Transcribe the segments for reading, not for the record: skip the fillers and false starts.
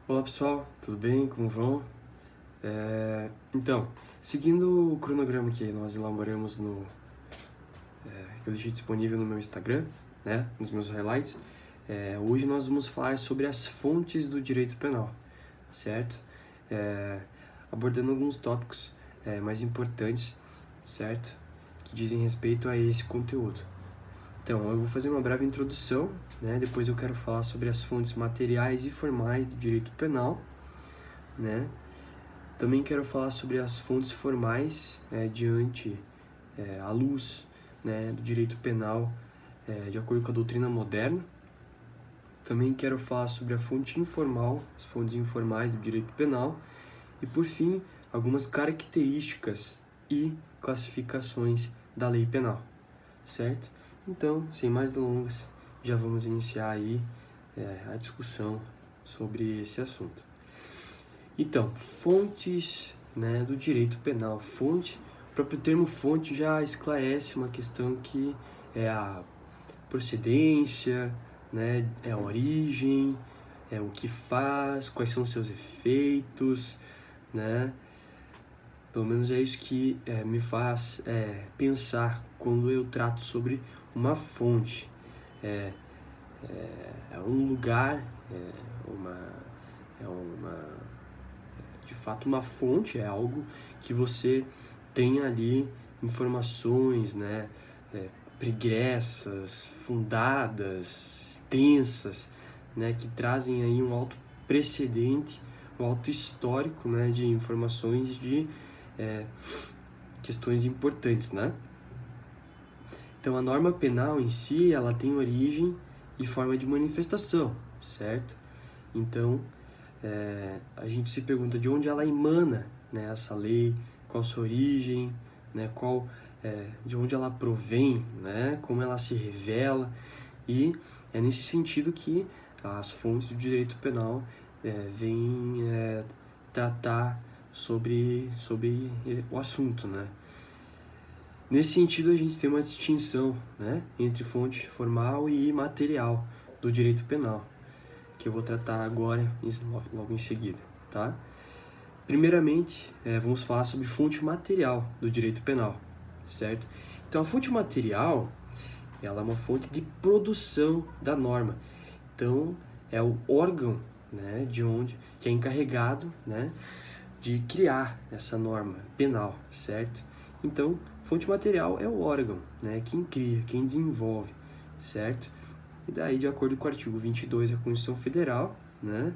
Olá pessoal, tudo bem? Como vão? Então, seguindo o cronograma que nós elaboramos que eu deixei disponível no meu Instagram, né, nos meus highlights, hoje nós vamos falar sobre as fontes do direito penal, certo? É, Abordando alguns tópicos mais importantes, certo? Que dizem respeito a esse conteúdo. Então, eu vou fazer uma breve introdução, né? Depois eu quero falar sobre as fontes materiais e formais do direito penal, né? Também quero falar sobre as fontes formais diante à luz, né, do direito penal de acordo com a doutrina moderna. Também quero falar sobre a fonte informal, as fontes informais do direito penal. E, por fim, algumas características e classificações da lei penal, certo? Então, sem mais delongas, já vamos iniciar aí a discussão sobre esse assunto. Então, fontes, né, do direito penal. Fonte, o próprio termo fonte já esclarece uma questão que é a procedência, né, é a origem, é o que faz, quais são os seus efeitos, né? Pelo menos é isso que me faz pensar quando eu trato sobre uma fonte. É um lugar, uma, é uma de fato uma fonte, é algo que você tem ali informações, né, pregressas, fundadas, extensas, né, que trazem aí um alto precedente, um alto histórico, né, de informações de questões importantes, né? Então a norma penal em si, ela tem origem e forma de manifestação, certo? Então a gente se pergunta de onde ela emana, né, essa lei, qual sua origem, né, de onde ela provém, né, como ela se revela, e é nesse sentido que as fontes do direito penal vêm tratar sobre o assunto, né. Nesse sentido, a gente tem uma distinção, né, entre fonte formal e imaterial do direito penal, que eu vou tratar agora, logo em seguida, tá? Primeiramente, vamos falar sobre fonte material do direito penal, certo? Então, a fonte material, ela é uma fonte de produção da norma. Então, é o órgão, né, que é encarregado, né, de criar essa norma penal, certo? Então, fonte material é o órgão, né, quem cria, quem desenvolve, certo? E daí, de acordo com o artigo 22 da Constituição Federal, né,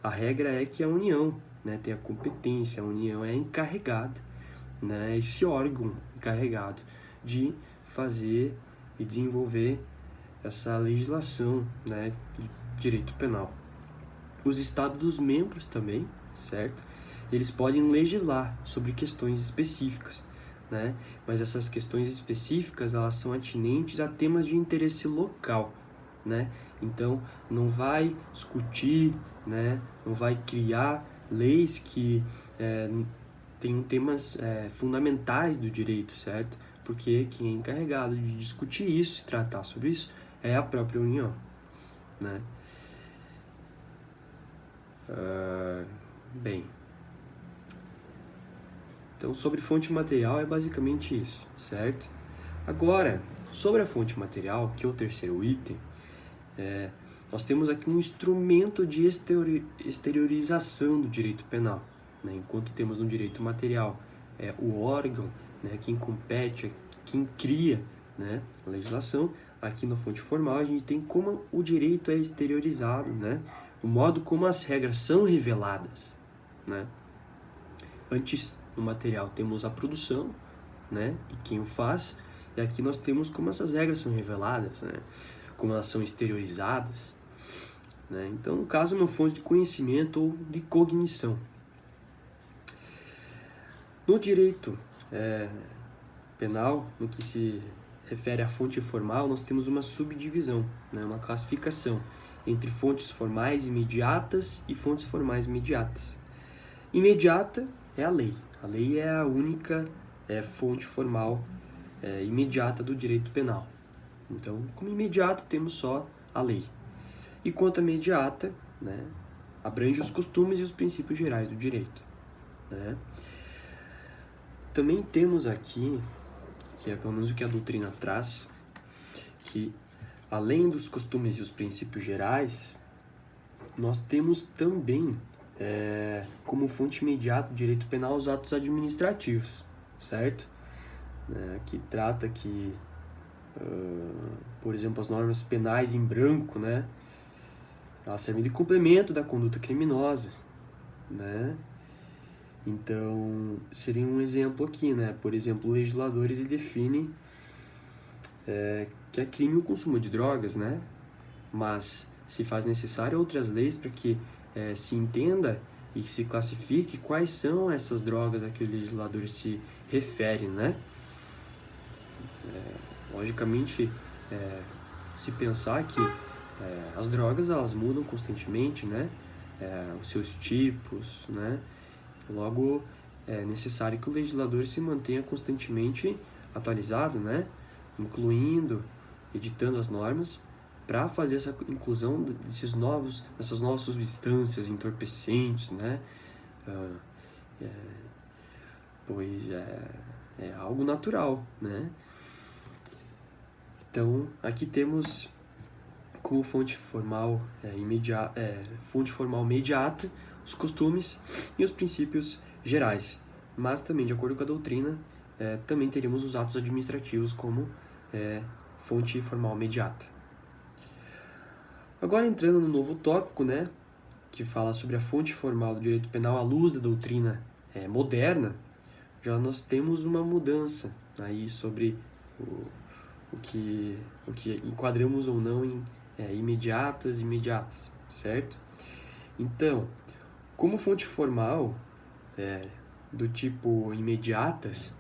a regra é que a União, né, tem a competência, a União é encarregada, né, esse órgão encarregado de fazer e desenvolver essa legislação, né, de direito penal. Os Estados membros também, certo? Eles podem legislar sobre questões específicas, né? Mas essas questões específicas, elas são atinentes a temas de interesse local, né? Então, não vai discutir, né? Não vai criar leis que tenham temas fundamentais do direito, certo? Porque quem é encarregado de discutir isso e tratar sobre isso é a própria União, né? Bem, então sobre fonte material é basicamente isso, certo? Agora, sobre a fonte material, que é o terceiro item, nós temos aqui um instrumento de exteriorização do direito penal, né? Enquanto temos no direito material o órgão, né, quem compete, quem cria, né, a legislação, aqui na fonte formal a gente tem como o direito é exteriorizado, né? O modo como as regras são reveladas, né? Antes, no material, temos a produção, né, e quem o faz, e aqui nós temos como essas regras são reveladas, né, como elas são exteriorizadas, né? Então, no caso, é uma fonte de conhecimento ou de cognição. No direito penal, no que se refere à fonte formal, nós temos uma subdivisão, né, uma classificação entre fontes formais imediatas e fontes formais imediatas. Imediata é a lei. A lei é a única fonte formal imediata do direito penal. Então, como imediata, temos só a lei. E quanto à imediata, né, abrange os costumes e os princípios gerais do direito, né? Também temos aqui, que é pelo menos o que a doutrina traz, que além dos costumes e os princípios gerais, nós temos também como fonte imediata do direito penal os atos administrativos, certo? Que trata que, por exemplo, as normas penais em branco, né? Elas servem de complemento da conduta criminosa, né? Então, seria um exemplo aqui, né? Por exemplo, o legislador ele define que é crime o consumo de drogas, né? Mas se faz necessário outras leis para que se entenda e que se classifique quais são essas drogas a que o legislador se refere, né? Logicamente, se pensar que as drogas elas mudam constantemente, né? Os seus tipos, né? Logo, é necessário que o legislador se mantenha constantemente atualizado, né? Incluindo, editando as normas para fazer essa inclusão dessas novas substâncias entorpecentes, né? Pois é algo natural, né? Então, aqui temos como fonte formal imediata os costumes e os princípios gerais, mas também, de acordo com a doutrina, também teríamos os atos administrativos como fonte formal imediata. Agora, entrando no novo tópico, né, que fala sobre a fonte formal do direito penal à luz da doutrina moderna, já nós temos uma mudança aí sobre o que enquadramos ou não em imediatas, certo? Então, como fonte formal do tipo imediatas,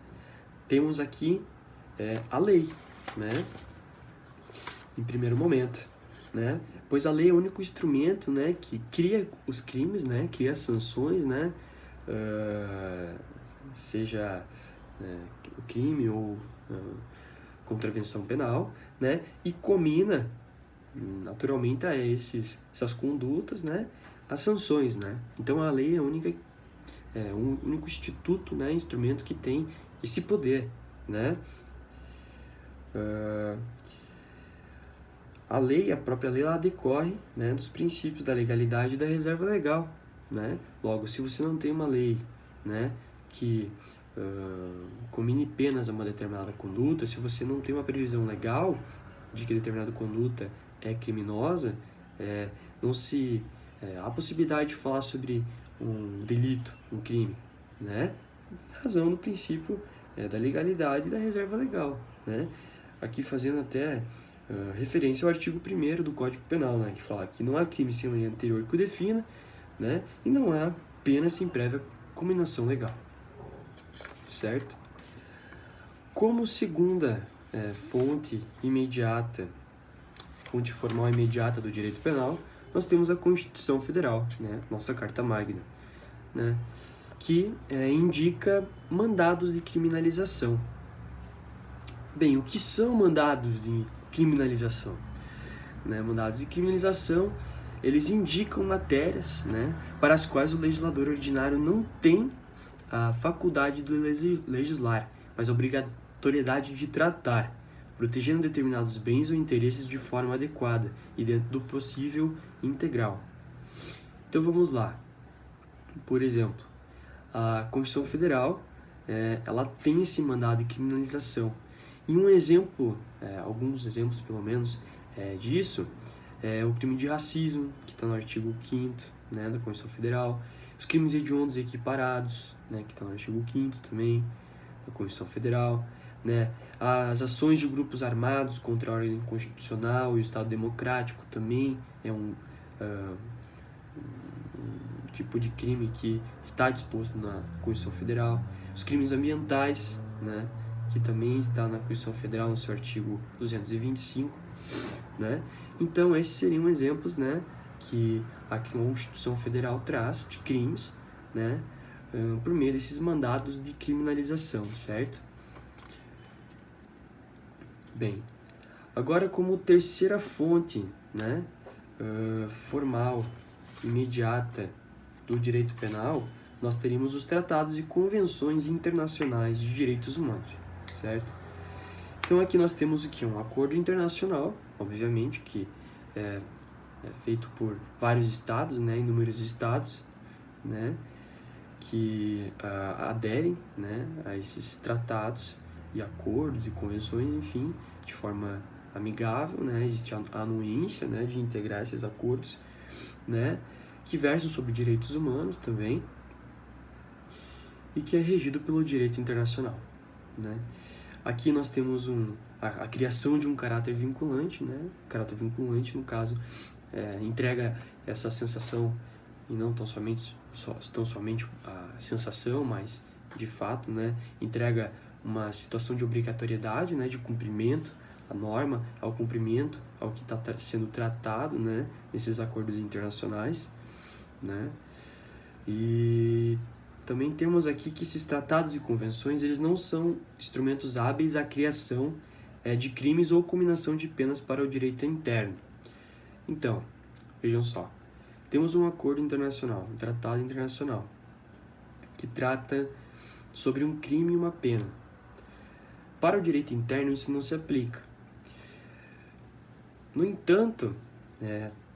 temos aqui a lei, né? Em primeiro momento, né? Pois a lei é o único instrumento, né, que cria os crimes, né? Cria as sanções, né? Seja o crime ou contravenção penal, né? E comina naturalmente a essas condutas, né? As sanções, né? Então a lei é o único instituto, né? Instrumento que tem esse poder, né? A própria lei, ela decorre, né, dos princípios da legalidade e da reserva legal, né? Logo, se você não tem uma lei, né, que comine penas a uma determinada conduta, se você não tem uma previsão legal de que determinada conduta é criminosa, não se há possibilidade de falar sobre um delito, um crime, né? Em razão do princípio da legalidade e da reserva legal, né? Aqui fazendo até referência ao artigo 1º do Código Penal, né? Que fala que não há crime sem lei anterior que o defina, né? E não há pena sem prévia cominação legal, certo? Como segunda fonte formal imediata do direito penal, nós temos a Constituição Federal, né? Nossa Carta Magna, né? Que indica mandados de criminalização. Bem, o que são mandados de criminalização? Né? Mandados de criminalização, eles indicam matérias, né, para as quais o legislador ordinário não tem a faculdade de legislar, mas a obrigatoriedade de tratar, protegendo determinados bens ou interesses de forma adequada e dentro do possível integral. Então vamos lá. Por exemplo, a Constituição Federal, ela tem esse mandado de criminalização. E um exemplo, alguns exemplos pelo menos disso, é o crime de racismo, que está no artigo 5º, né, da Constituição Federal, os crimes hediondos e equiparados, né, que está no artigo 5º também, da Constituição Federal, né, as ações de grupos armados contra a ordem constitucional e o Estado democrático também é um tipo de crime que está disposto na Constituição Federal, os crimes ambientais, né, que também está na Constituição Federal no seu artigo 225, né? Então esses seriam exemplos, né, que a Constituição Federal traz de crimes, né, por meio desses mandados de criminalização, certo? Bem, agora como terceira fonte, né, formal imediata do direito penal, nós teríamos os tratados e convenções internacionais de direitos humanos, certo? Então aqui nós temos o que? Um acordo internacional, obviamente, que é feito por vários estados, né, inúmeros estados, né, que aderem, né, a esses tratados e acordos e convenções, enfim, de forma amigável, né, existe a anuência, né, de integrar esses acordos, né, que versam sobre direitos humanos também e que é regido pelo direito internacional, né. Aqui nós temos a criação de um caráter vinculante, né, caráter vinculante, no caso, entrega essa sensação, e não tão somente a sensação, mas de fato, né, entrega uma situação de obrigatoriedade, né, de cumprimento à norma, ao cumprimento, ao que está sendo tratado, né, nesses acordos internacionais, né, e também temos aqui que esses tratados e convenções, eles não são instrumentos hábeis à criação de crimes ou combinação de penas para o direito interno. Então, vejam só, temos um acordo internacional, um tratado internacional, que trata sobre um crime e uma pena. Para o direito interno, isso não se aplica. No entanto,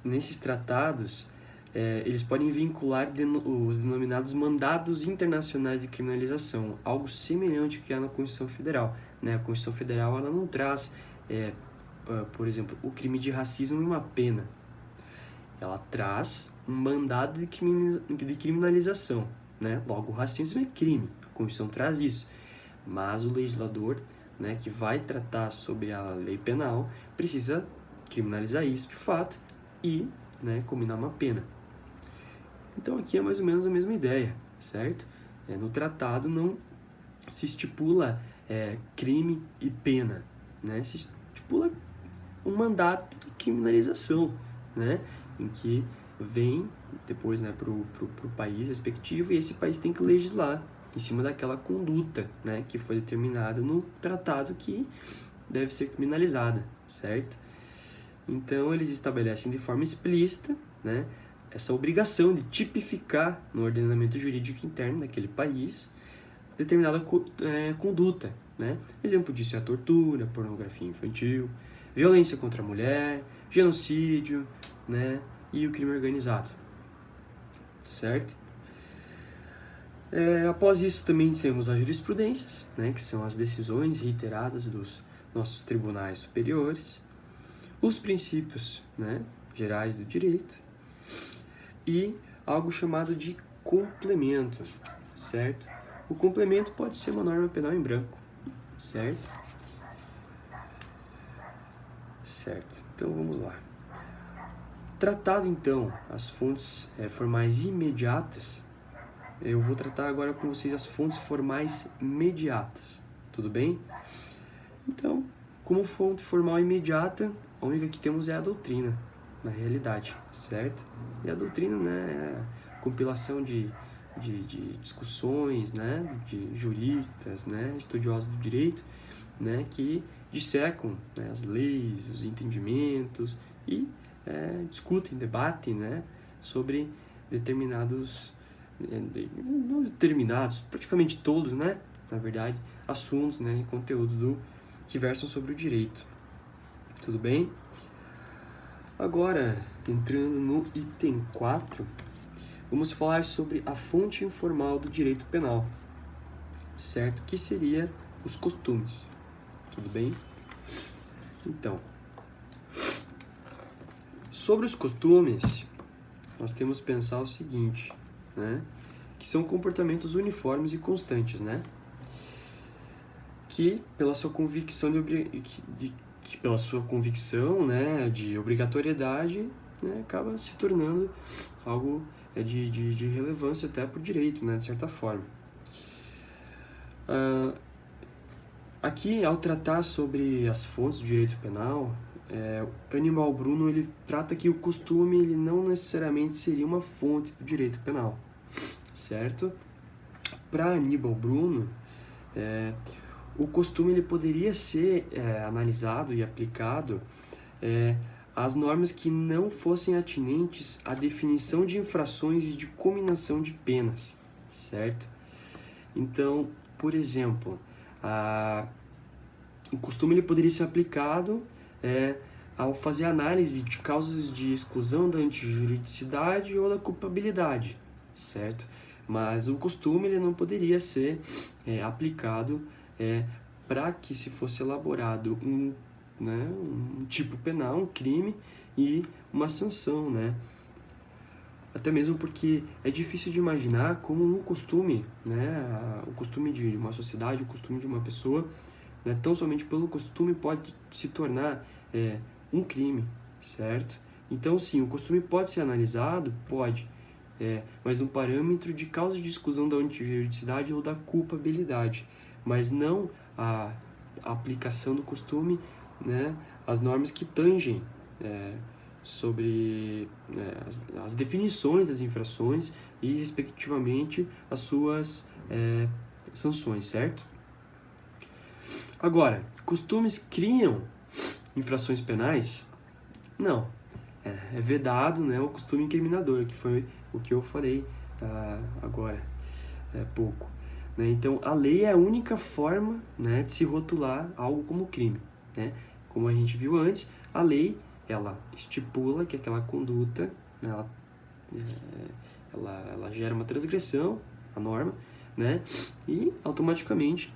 nesses tratados, eles podem vincular os denominados mandados internacionais de criminalização, algo semelhante ao que há na Constituição Federal, né? A Constituição Federal ela não traz, por exemplo, o crime de racismo e uma pena. Ela traz um mandado de criminalização, né? Logo, o racismo é crime, a Constituição traz isso. Mas o legislador, né, que vai tratar sobre a lei penal precisa criminalizar isso de fato e, né, combinar uma pena. Então aqui é mais ou menos a mesma ideia, certo? No tratado não se estipula crime e pena, né? Se estipula um mandato de criminalização, né? Em que vem depois, né, pro país respectivo e esse país tem que legislar em cima daquela conduta, né, que foi determinada no tratado que deve ser criminalizada, certo? Então eles estabelecem de forma explícita, né, essa obrigação de tipificar no ordenamento jurídico interno daquele país determinada conduta, né? Exemplo disso é a tortura, pornografia infantil, violência contra a mulher, genocídio, né, e o crime organizado, certo? Após isso também temos as jurisprudências, né, que são as decisões reiteradas dos nossos tribunais superiores, os princípios, né, gerais do direito e algo chamado de complemento, certo? O complemento pode ser uma norma penal em branco, certo? Certo, então vamos lá. Tratado então as fontes formais imediatas, eu vou tratar agora com vocês as fontes formais imediatas, tudo bem? Então, como fonte formal imediata, a única que temos é a doutrina, na realidade, certo? E a doutrina, né, é a compilação de discussões, né, de juristas, né, estudiosos do direito, né, que dissecam, né, as leis, os entendimentos e discutem, debatem, né, sobre determinados, não determinados, praticamente todos, né, na verdade, assuntos, né, e conteúdos que versam sobre o direito. Tudo bem? Agora, entrando no item 4, vamos falar sobre a fonte informal do direito penal, certo? Que seria os costumes, tudo bem? Então, sobre os costumes, nós temos que pensar o seguinte, né? Que são comportamentos uniformes e constantes, né? Que pela sua convicção pela sua convicção, né, de obrigatoriedade, né, acaba se tornando algo de relevância até para o direito, né, de certa forma. Aqui, ao tratar sobre as fontes do direito penal, Aníbal Bruno ele trata que o costume ele não necessariamente seria uma fonte do direito penal, certo? Para Aníbal Bruno, o costume ele poderia ser analisado e aplicado as normas que não fossem atinentes à definição de infrações e de cominação de penas, certo? Então, por exemplo, o costume ele poderia ser aplicado ao fazer análise de causas de exclusão da antijuridicidade ou da culpabilidade, certo? Mas o costume ele não poderia ser aplicado para que se fosse elaborado um tipo penal, um crime e uma sanção, né? Até mesmo porque é difícil de imaginar como um costume, né, o costume de uma sociedade, o costume de uma pessoa, né, tão somente pelo costume pode se tornar um crime, certo? Então, sim, o costume pode ser analisado, pode, mas no parâmetro de causa de exclusão da antijuridicidade ou da culpabilidade, mas não a aplicação do costume, né, às normas que tangem sobre as definições das infrações e, respectivamente, as suas sanções, certo? Agora, costumes criam infrações penais? Não. É vedado, né, o costume incriminador, que foi o que eu falei agora há pouco. Né? Então, a lei é a única forma, né, de se rotular algo como crime. Né? Como a gente viu antes, a lei ela estipula que aquela conduta, né, ela gera uma transgressão, a norma, né, e automaticamente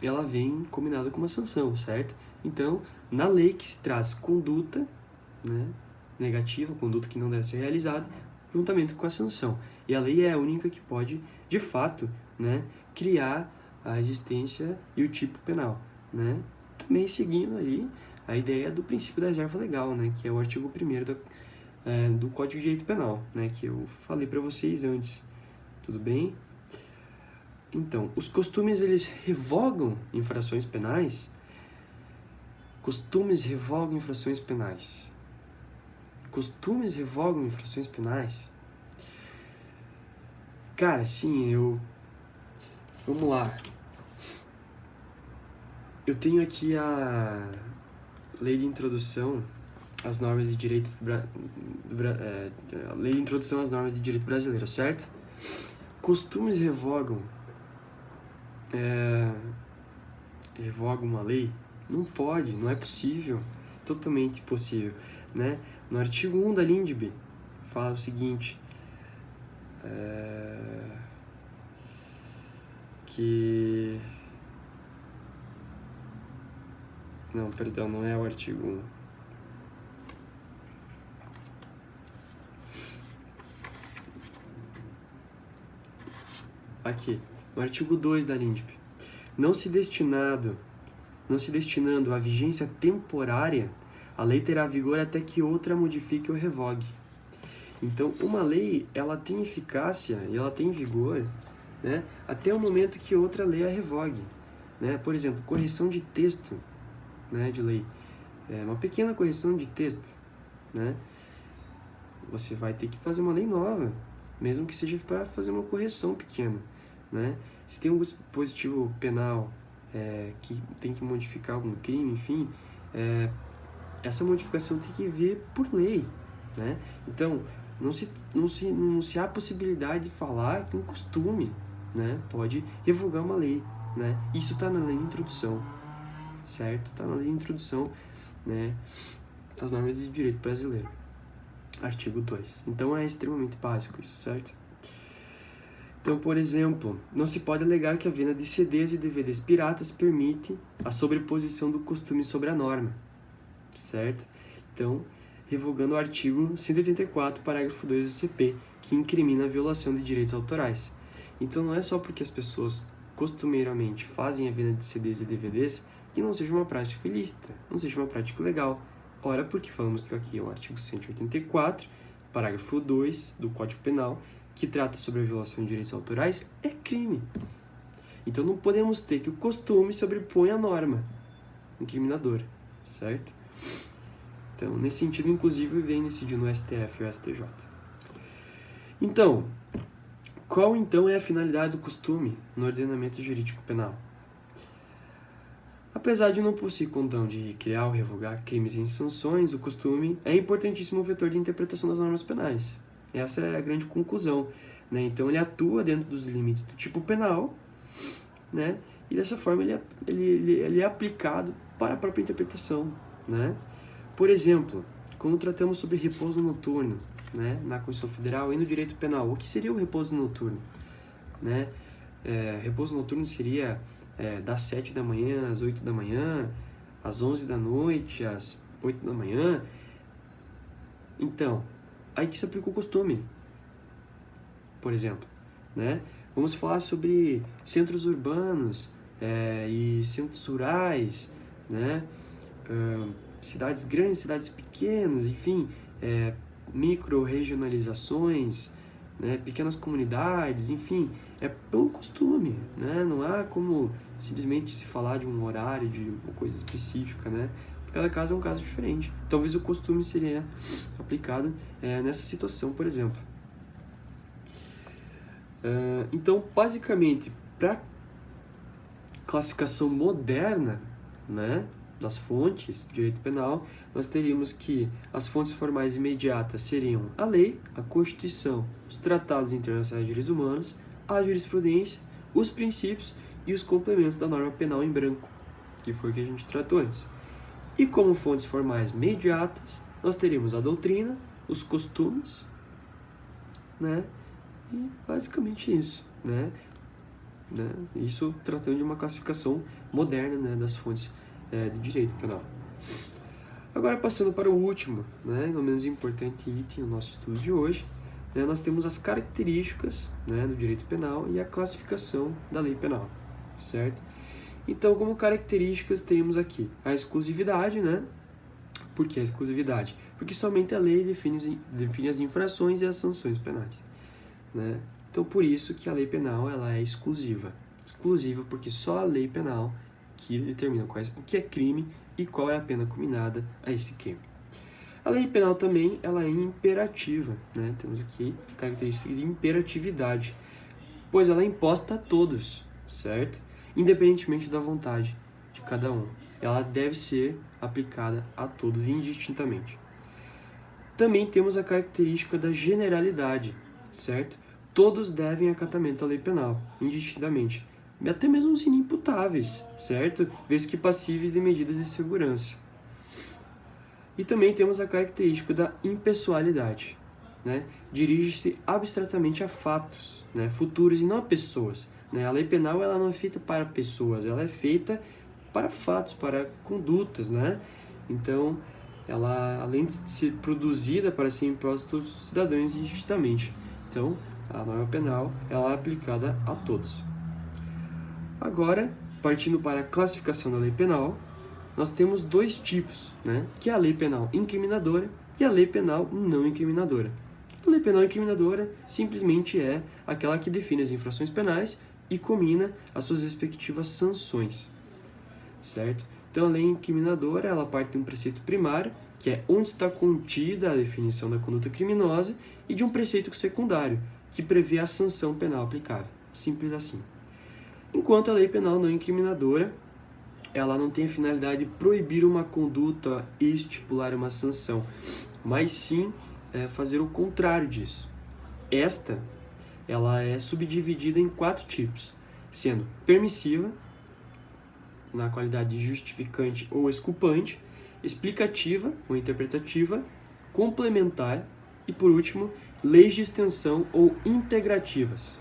ela vem combinada com uma sanção, certo? Então, na lei que se traz conduta, né, negativa, conduta que não deve ser realizada, juntamente com a sanção. E a lei é a única que pode, de fato, né, criar a existência e o tipo penal, né? Também seguindo ali a ideia do princípio da reserva legal, né, que é o artigo 1º do Código de Direito Penal, né, que eu falei para vocês antes. Tudo bem? Então, os costumes, eles revogam infrações penais? Costumes revogam infrações penais. Costumes revogam infrações penais? Cara, sim, vamos lá. Eu tenho aqui a Lei de Introdução às Normas de Direito Lei de Introdução às Normas de Direito Brasileiro, certo? Costumes revogam uma lei? Não pode, não é possível, totalmente impossível, né? No artigo 1 da LINDB fala o seguinte, que... Não, perdão, não é o artigo 1. Aqui, no artigo 2 da LINDB. Não se destinando à vigência temporária, a lei terá vigor até que outra modifique ou revogue. Então, uma lei, ela tem eficácia e ela tem vigor, né, até o momento que outra lei a revogue. Né? Por exemplo, correção de texto, né, de lei. Uma pequena correção de texto, né? Você vai ter que fazer uma lei nova, mesmo que seja para fazer uma correção pequena, né? Se tem um dispositivo penal que tem que modificar algum crime, enfim, essa modificação tem que vir por lei, né? Então, não se há possibilidade de falar que um costume, né, pode revogar uma lei, né? Isso está na lei de introdução, certo? Está na lei de introdução, né, às normas de direito brasileiro, artigo 2. Então, é extremamente básico isso, certo? Então, por exemplo, não se pode alegar que a venda de CDs e DVDs piratas permite a sobreposição do costume sobre a norma, certo? Então, revogando o artigo 184, parágrafo 2 do CP, que incrimina a violação de direitos autorais. Então, não é só porque as pessoas costumeiramente fazem a venda de CDs e DVDs que não seja uma prática ilícita, não seja uma prática legal. Ora, porque falamos que aqui é o artigo 184, parágrafo 2 do Código Penal, que trata sobre a violação de direitos autorais, é crime. Então não podemos ter que o costume sobrepõe a norma incriminadora, certo? Então, nesse sentido, inclusive, vem decidindo no STF e o STJ. Então, qual então é a finalidade do costume no ordenamento jurídico penal? Apesar de não possuir condão de criar ou revogar crimes em sanções, o costume é importantíssimo vetor de interpretação das normas penais. Essa é a grande conclusão, né? Então ele atua dentro dos limites do tipo penal, né? E dessa forma ele é aplicado para a própria interpretação, né? Por exemplo, quando tratamos sobre repouso noturno, né, na Constituição Federal e no direito penal, o que seria o repouso noturno? Né? Repouso noturno seria das 7 da manhã às 8 da manhã, às 11 da noite, às 8 da manhã. Então, aí que se aplica o costume, por exemplo, né? Vamos falar sobre centros urbanos e centros rurais, né? Cidades grandes, cidades pequenas, enfim, micro-regionalizações, né? Pequenas comunidades, enfim, é pelo costume, né? Não há como simplesmente se falar de um horário, de uma coisa específica, né? Cada caso é um caso diferente. Talvez o costume seria aplicado nessa situação, por exemplo. Então, basicamente, para classificação moderna, né, das fontes do direito penal, nós teríamos que as fontes formais imediatas seriam a lei, a Constituição, os tratados internacionais de direitos humanos, a jurisprudência, os princípios e os complementos da norma penal em branco, que foi o que a gente tratou antes. E como fontes formais mediatas, nós teríamos a doutrina, os costumes, né? E basicamente isso, né? Isso tratando de uma classificação moderna, né, das fontes de direito penal. Agora, passando para o último, né, não menos importante item do nosso estudo de hoje, né, nós temos as características, né, do direito penal e a classificação da lei penal, certo? Então, como características, temos aqui a exclusividade, né? Por que a exclusividade? Porque somente a lei define as infrações e as sanções penais, né? Então, por isso que a lei penal ela é exclusiva. Exclusiva porque só a lei penal que determina o que é crime e qual é a pena combinada a esse crime. A lei penal também ela é imperativa, né? Temos aqui a característica de imperatividade, pois ela é imposta a todos, certo? Independentemente da vontade de cada um. Ela deve ser aplicada a todos indistintamente. Também temos a característica da generalidade, certo? Todos devem acatamento à lei penal, indistintamente, até mesmo os inimputáveis, certo? Vez que passíveis de medidas de segurança. E também temos a característica da impessoalidade, né? Dirige-se abstratamente a fatos, né, futuros e não a pessoas, né? A lei penal ela não é feita para pessoas, ela é feita para fatos, para condutas, né? Então, ela, além de ser produzida para ser imposta a todos os cidadãos indistintamente. Então, a norma penal ela é aplicada a todos. Agora, partindo para a classificação da lei penal, nós temos dois tipos, né? Que é a lei penal incriminadora e a lei penal não incriminadora. A lei penal incriminadora simplesmente é aquela que define as infrações penais e comina as suas respectivas sanções, certo? Então, a lei incriminadora ela parte de um preceito primário, que é onde está contida a definição da conduta criminosa, e de um preceito secundário, que prevê a sanção penal aplicável. Simples assim. Enquanto a lei penal não incriminadora, ela não tem a finalidade de proibir uma conduta e estipular uma sanção, mas sim fazer o contrário disso. Ela é subdividida em 4 tipos, sendo permissiva, na qualidade de justificante ou exculpante, explicativa ou interpretativa, complementar e, por último, leis de extensão ou integrativas.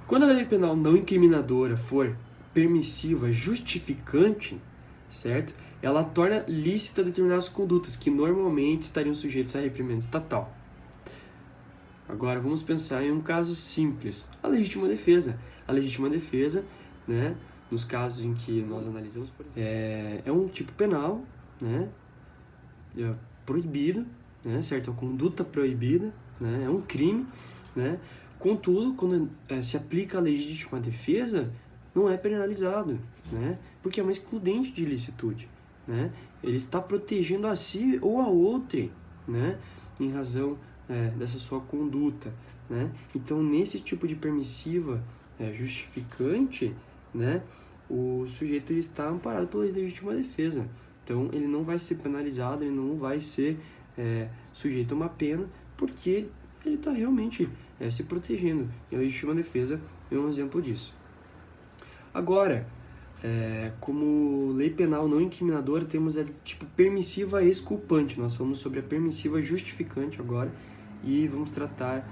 Quando a lei penal não incriminadora for permissiva, justificante, certo? Ela torna lícita determinadas condutas que normalmente estariam sujeitas a reprimenda estatal. Agora vamos pensar em um caso simples, a legítima defesa. A legítima defesa, né, nos casos em que nós analisamos, por exemplo, é um tipo penal, né, proibido, né, certo? A conduta proibida, né, é um crime, né? Contudo, quando se aplica a legítima defesa, não é penalizado, né? Porque é uma excludente de ilicitude, né? Ele está protegendo a si ou a outrem, né? Em razão dessa sua conduta, né? Então, nesse tipo de permissiva justificante, né? o sujeito ele está amparado pela legítima defesa. Então, ele não vai ser penalizado, ele não vai ser sujeito a uma pena, porque ele está realmente se protegendo. E a legítima defesa é um exemplo disso. Agora, como lei penal não incriminadora, temos a tipo permissiva exculpante. Nós falamos sobre a permissiva justificante agora, e vamos tratar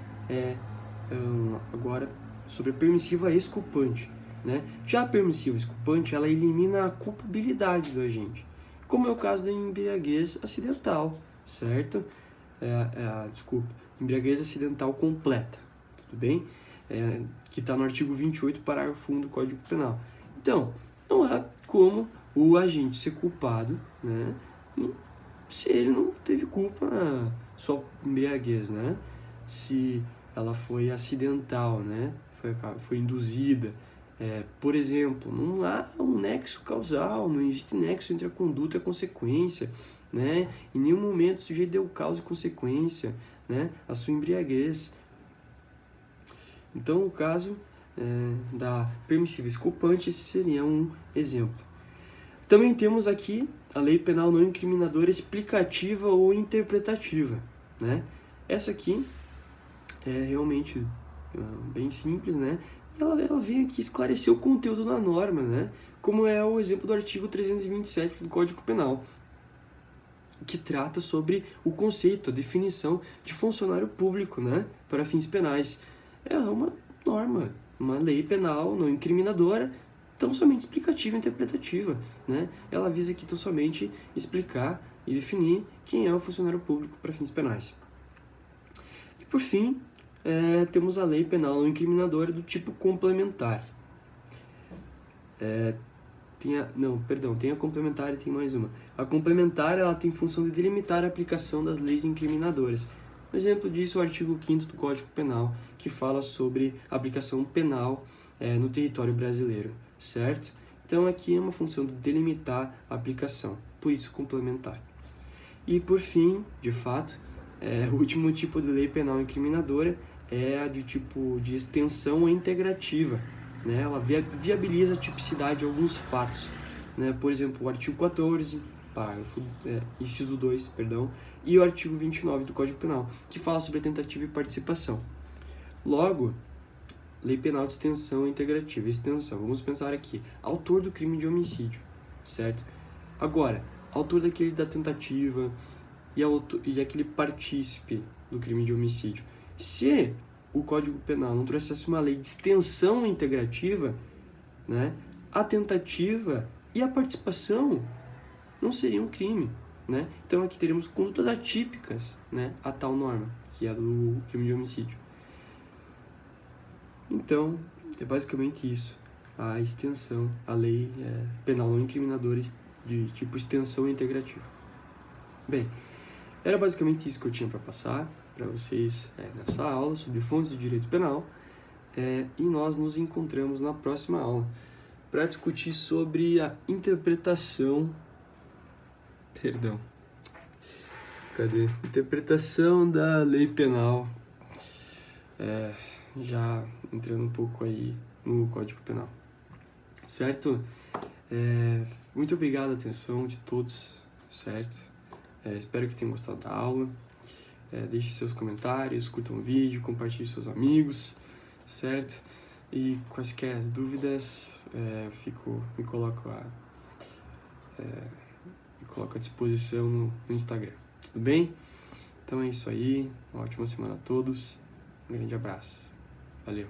agora sobre a permissiva exculpante, né? Já a permissiva exculpante, ela elimina a culpabilidade do agente, como é o caso da embriaguez acidental, certo? Embriaguez acidental completa, tudo bem? Que está no artigo 28, parágrafo 1 do Código Penal. Então, não há como o agente ser culpado, né, se ele não teve culpa na sua embriaguez, né? Se ela foi acidental, né? Foi induzida. Por exemplo, não há um nexo causal, não existe nexo entre a conduta e a consequência, né? Em nenhum momento o sujeito deu causa e consequência, né, a sua embriaguez. Então, o caso da permissiva exculpante, esse seria um exemplo. Também temos aqui a lei penal não incriminadora explicativa ou interpretativa, né? Essa aqui é realmente bem simples, né? Ela vem aqui esclarecer o conteúdo da norma, né? Como é o exemplo do artigo 327 do Código Penal, que trata sobre o conceito, a definição de funcionário público, né, para fins penais. É uma norma, uma lei penal não incriminadora, tão somente explicativa e interpretativa, né? Ela visa aqui tão somente explicar e definir quem é o funcionário público para fins penais. E por fim, temos a lei penal não incriminadora do tipo complementar. Tem a complementar e tem mais uma. A complementar, ela tem função de delimitar a aplicação das leis incriminadoras. Um exemplo disso é o artigo 5º do Código Penal, que fala sobre a aplicação penal no território brasileiro, certo? Então aqui é uma função de delimitar a aplicação, por isso complementar. E por fim, de fato, o último tipo de lei penal incriminadora é a de tipo de extensão integrativa, né? Ela viabiliza a tipicidade de alguns fatos, né? Por exemplo, o artigo 14, inciso 2, e o artigo 29 do Código Penal, que fala sobre a tentativa e participação. Logo, lei penal de extensão integrativa. Extensão, vamos pensar aqui, autor do crime de homicídio, certo? Agora, autor daquele da tentativa e aquele partícipe do crime de homicídio. Se o Código Penal não trouxesse uma lei de extensão integrativa, né, a tentativa e a participação não seriam um crime, né? Então aqui teremos condutas atípicas, né, a tal norma, que é a do crime de homicídio. Então, é basicamente isso, a extensão, a lei penal não incriminadora de tipo extensão integrativa. Bem, era basicamente isso que eu tinha para passar para vocês nessa aula sobre fontes de direito penal, e nós nos encontramos na próxima aula para discutir sobre a interpretação da lei penal, já entrando um pouco aí no Código Penal, certo? Muito obrigado a atenção de todos, certo? Espero que tenham gostado da aula. Deixe seus comentários, curtam o vídeo, compartilhe com seus amigos, certo? E quaisquer dúvidas, me coloco à disposição no Instagram, tudo bem? Então é isso aí, uma ótima semana a todos, um grande abraço, valeu!